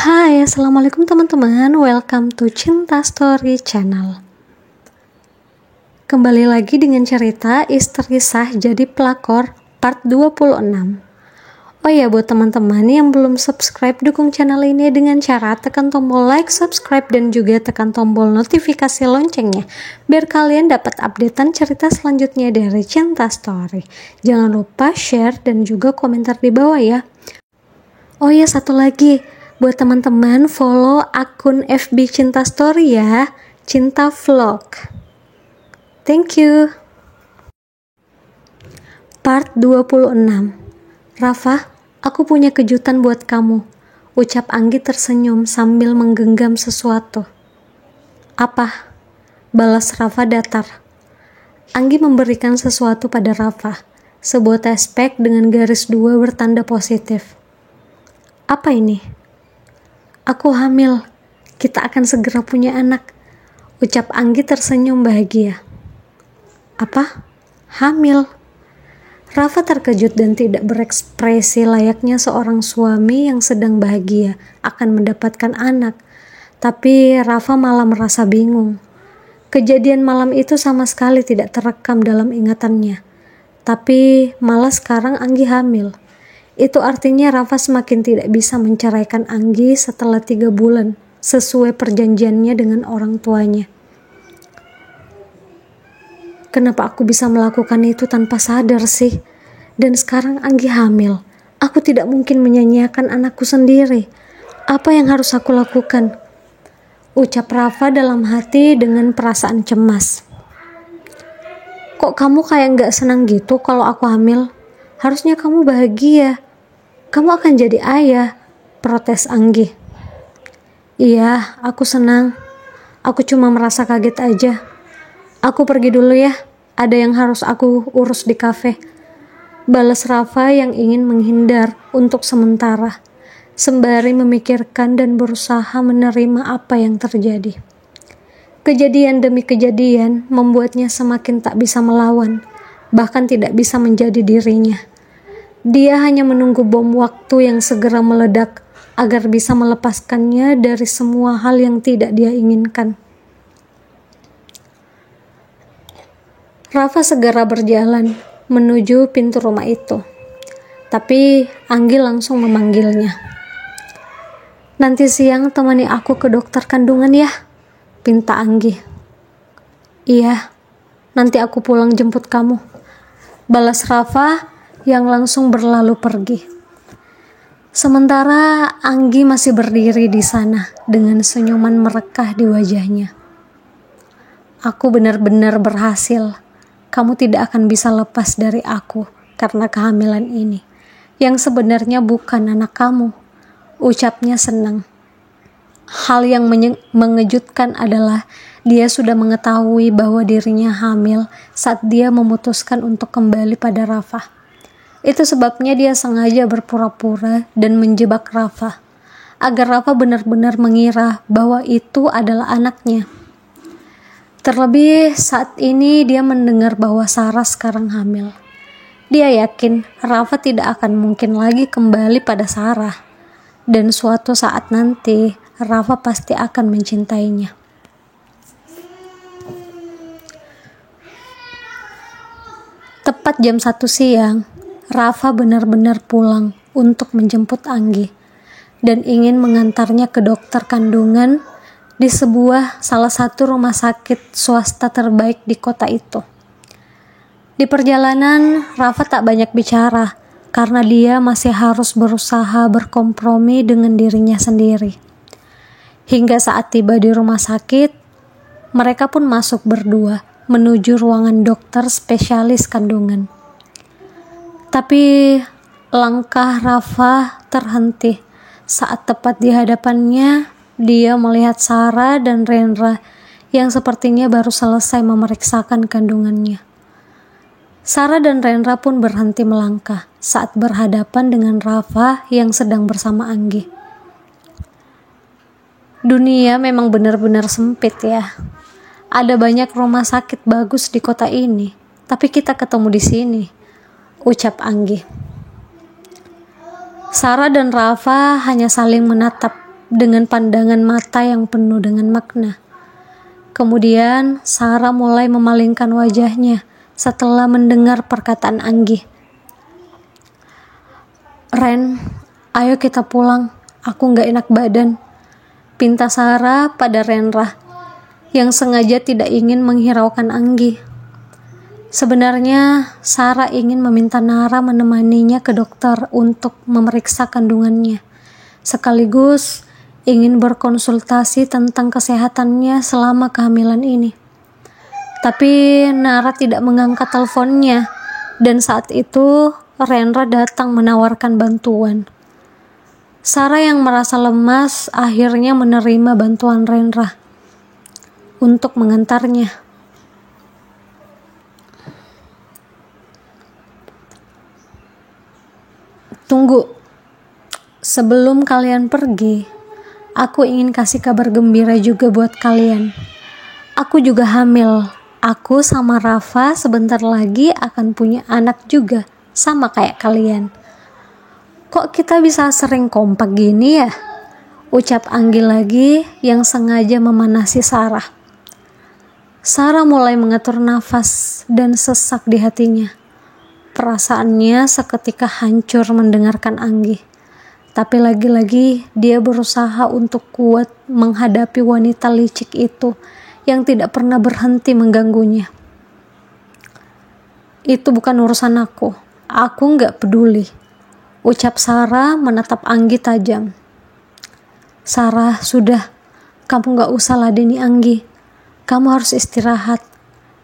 Hai, assalamualaikum teman-teman. Welcome to Cinta Story Channel. Kembali lagi dengan cerita Istri Sah Jadi Pelakor part 26. Oh ya, buat teman-teman yang belum subscribe, dukung channel ini dengan cara tekan tombol like, subscribe, dan juga tekan tombol notifikasi loncengnya biar kalian dapat updatean cerita selanjutnya dari Cinta Story. Jangan lupa share dan juga komentar di bawah ya. Oh ya, satu lagi, buat teman-teman follow akun FB Cinta Story ya, Cinta Vlog. Thank you. Part 26. Rafa, aku punya kejutan buat kamu, ucap Anggi tersenyum sambil menggenggam sesuatu. Apa? Balas Rafa datar. Anggi memberikan sesuatu pada Rafa, sebuah test pack dengan garis 2 bertanda positif. Apa ini? Aku hamil. Kita akan segera punya anak, ucap Anggi tersenyum bahagia. Apa? Hamil? Rafa terkejut dan tidak berekspresi layaknya seorang suami yang sedang bahagia akan mendapatkan anak. Tapi Rafa malah merasa bingung. Kejadian malam itu sama sekali tidak terekam dalam ingatannya. Tapi malah sekarang Anggi hamil. Itu artinya Rafa semakin tidak bisa menceraikan Anggi setelah 3 bulan, sesuai perjanjiannya dengan orang tuanya. Kenapa aku bisa melakukan itu tanpa sadar sih? Dan sekarang Anggi hamil. Aku tidak mungkin menyanyiakan anakku sendiri. Apa yang harus aku lakukan? Ucap Rafa dalam hati dengan perasaan cemas. Kok kamu kayak gak senang gitu kalau aku hamil? Harusnya kamu bahagia. Kamu akan jadi ayah, protes Anggi. Iya, aku senang. Aku cuma merasa kaget aja. Aku pergi dulu ya, ada yang harus aku urus di kafe. Balas Rafa yang ingin menghindar untuk sementara, sembari memikirkan dan berusaha menerima apa yang terjadi. Kejadian demi kejadian membuatnya semakin tak bisa melawan, bahkan tidak bisa menjadi dirinya. Dia hanya menunggu bom waktu yang segera meledak agar bisa melepaskannya dari semua hal yang tidak dia inginkan. Rafa segera berjalan menuju pintu rumah itu. Tapi Anggi langsung memanggilnya. Nanti siang temani aku ke dokter kandungan ya, pinta Anggi. Iya, nanti aku pulang jemput kamu, balas Rafa yang langsung berlalu pergi. Sementara Anggi masih berdiri di sana dengan senyuman merekah di wajahnya. Aku benar-benar berhasil. Kamu tidak akan bisa lepas dari aku karena kehamilan ini, yang sebenarnya bukan anak kamu, ucapnya senang. Hal yang mengejutkan adalah dia sudah mengetahui bahwa dirinya hamil saat dia memutuskan untuk kembali pada Rafa. Itu sebabnya dia sengaja berpura-pura dan menjebak Rafa, agar Rafa benar-benar mengira bahwa itu adalah anaknya. Terlebih saat ini dia mendengar bahwa Sarah sekarang hamil. Dia yakin Rafa tidak akan mungkin lagi kembali pada Sarah. Dan suatu saat nanti Rafa pasti akan mencintainya. Tepat jam 1 siang, Rafa benar-benar pulang untuk menjemput Anggi dan ingin mengantarnya ke dokter kandungan di salah satu rumah sakit swasta terbaik di kota itu. Di perjalanan, Rafa tak banyak bicara karena dia masih harus berusaha berkompromi dengan dirinya sendiri. Hingga saat tiba di rumah sakit, mereka pun masuk berdua menuju ruangan dokter spesialis kandungan. Tapi langkah Rafa terhenti saat tepat di hadapannya dia melihat Sarah dan Rendra yang sepertinya baru selesai memeriksakan kandungannya. Sarah dan Rendra pun berhenti melangkah saat berhadapan dengan Rafa yang sedang bersama Anggi. Dunia memang benar-benar sempit ya. Ada banyak rumah sakit bagus di kota ini, tapi kita ketemu di sini, ucap Anggi. Sarah dan Rafa hanya saling menatap dengan pandangan mata yang penuh dengan makna. Kemudian Sarah mulai memalingkan wajahnya setelah mendengar perkataan Anggi. "Ren, ayo kita pulang, aku gak enak badan," pinta Sarah pada Renra yang sengaja tidak ingin menghiraukan Anggi. Sebenarnya Sarah ingin meminta Nara menemaninya ke dokter untuk memeriksa kandungannya, sekaligus ingin berkonsultasi tentang kesehatannya selama kehamilan ini. Tapi Nara tidak mengangkat teleponnya, dan saat itu Renra datang menawarkan bantuan. Sarah yang merasa lemas akhirnya menerima bantuan Renra untuk mengantarnya. "Tunggu, sebelum kalian pergi, aku ingin kasih kabar gembira juga buat kalian. Aku juga hamil. Aku sama Rafa sebentar lagi akan punya anak juga, sama kayak kalian." "Kok kita bisa sering kompak gini ya?" ucap Anggi lagi yang sengaja memanasi Sarah. Sarah mulai mengatur nafas dan sesak di hatinya. Perasaannya seketika hancur mendengarkan Anggi. Tapi lagi-lagi dia berusaha untuk kuat menghadapi wanita licik itu yang tidak pernah berhenti mengganggunya. "Itu bukan urusan aku. Aku nggak peduli," ucap Sarah menatap Anggi tajam. "Sarah, sudah. Kamu nggak usah ladeni Anggi. Kamu harus istirahat.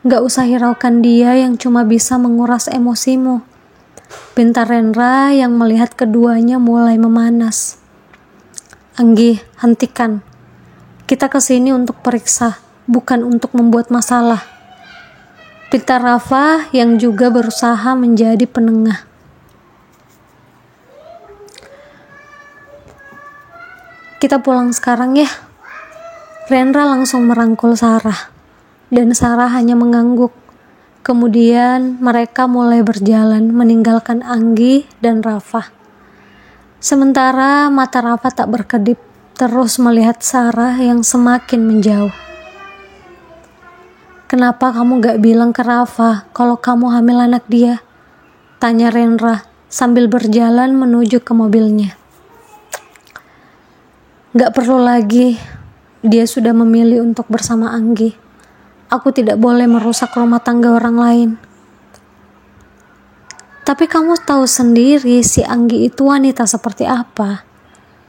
Nggak usah hiraukan dia yang cuma bisa menguras emosimu," pinta Renra yang melihat keduanya mulai memanas. "Anggi, hentikan. Kita kesini untuk periksa, bukan untuk membuat masalah," pinta Rafa yang juga berusaha menjadi penengah. "Kita pulang sekarang ya." Renra langsung merangkul Sarah, dan Sarah hanya mengangguk. Kemudian mereka mulai berjalan meninggalkan Anggi dan Rafa. Sementara mata Rafa tak berkedip, terus melihat Sarah yang semakin menjauh. "Kenapa kamu gak bilang ke Rafa kalau kamu hamil anak dia?" tanya Renra sambil berjalan menuju ke mobilnya. "Gak perlu lagi. Dia sudah memilih untuk bersama Anggi. Aku tidak boleh merusak rumah tangga orang lain." "Tapi kamu tahu sendiri si Anggi itu wanita seperti apa.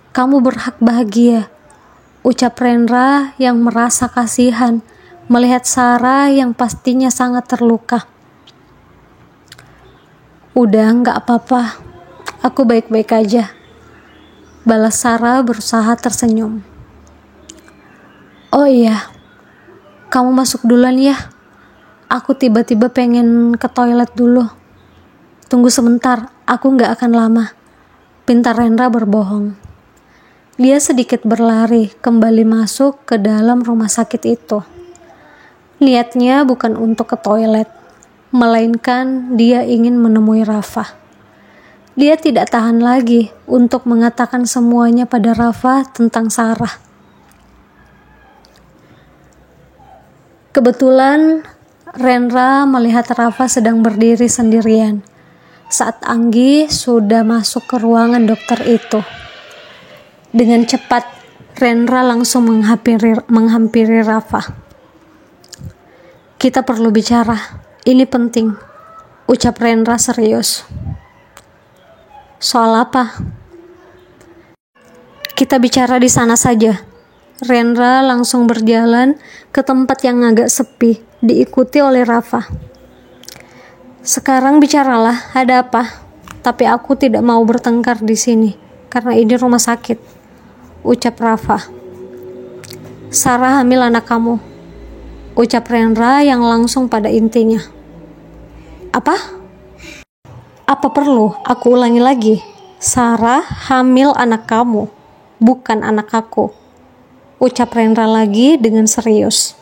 Kamu berhak bahagia," ucap Renra yang merasa kasihan melihat Sarah yang pastinya sangat terluka. "Udah, gak apa-apa. Aku baik-baik aja," balas Sarah berusaha tersenyum. "Oh iya, kamu masuk duluan ya. Aku tiba-tiba pengen ke toilet dulu." "Tunggu sebentar, aku gak akan lama," pinta Renra berbohong. Dia sedikit berlari kembali masuk ke dalam rumah sakit itu. Niatnya bukan untuk ke toilet, melainkan dia ingin menemui Rafa. Dia tidak tahan lagi untuk mengatakan semuanya pada Rafa tentang Sarah. Kebetulan Renra melihat Rafa sedang berdiri sendirian saat Anggi sudah masuk ke ruangan dokter itu. Dengan cepat Renra langsung menghampiri Rafa. "Kita perlu bicara, ini penting," ucap Renra serius. "Soal apa?" "Kita bicara di sana saja." Renra langsung berjalan ke tempat yang agak sepi, diikuti oleh Rafa. "Sekarang bicaralah, ada apa? Tapi aku tidak mau bertengkar di sini, karena ini rumah sakit," ucap Rafa. "Sarah hamil anak kamu," ucap Renra yang langsung pada intinya. "Apa? Apa perlu aku ulangi lagi? Sarah hamil anak kamu, bukan anak aku," ucap Renra lagi dengan serius.